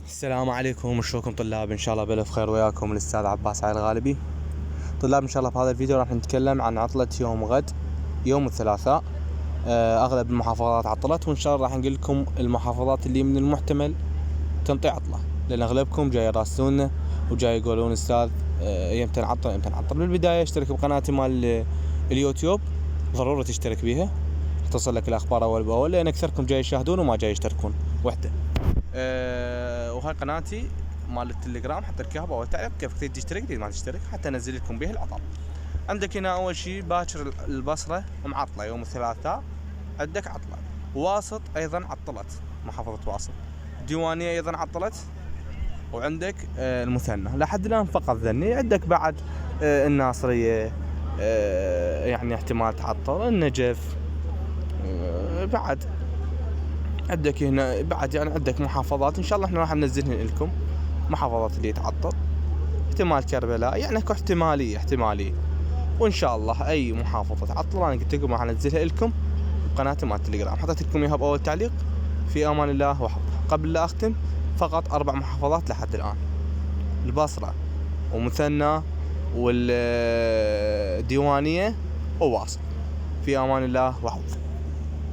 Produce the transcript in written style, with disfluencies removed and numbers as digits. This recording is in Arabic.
السلام عليكم، شلونكم طلاب؟ ان شاء الله بألف خير. وياكم الاستاذ عباس علي الغالبي. طلاب ان شاء الله بهذا الفيديو راح نتكلم عن عطلة يوم غد، يوم الثلاثاء. اغلب المحافظات عطلت، وان شاء الله راح نقول لكم المحافظات اللي من المحتمل تنطي عطلة، لان اغلبكم جاي يراسلونا وجاي يقولون استاذ يمتى نعطل يمتى نعطل. بالبداية اشترك بقناتي مال اليوتيوب، ضروري تشترك بيها تصل لك الاخبار اول باول، لان اكثركم جاي يشاهدون وما جاي يشتركون وحده. وهاي قناتي مال التليجرام حط لك اياها باول تعرف كيف تريد تشترك تريد ما تشترك حتى انزل لكم به العطل. عندك هنا اول شيء باكر البصره معطله يوم الثلاثاء، عندك عطله. واسط ايضا عطلت، محافظه واسط. ديوانيه ايضا عطلت، وعندك المثنى لحد الان فقط ذني. عندك بعد الناصريه يعني احتمال تعطل، النجف بعد عندك هنا بعد، يعني عندك محافظات ان شاء الله احنا راح ننزلهن لكم، محافظات اللي تعطل، احتمال كربلاء، يعني اكو احتماليه وان شاء الله اي محافظه تعطل انا قلت لكم راح انزلها لكم بقناتي مال التليجرام، حطيت لكم اياها باول تعليق. في امان الله وحفظه. قبل لا اختم، فقط 4 محافظات لحد الان: البصره ومثنى والديوانيه وواسط. في امان الله وحفظه.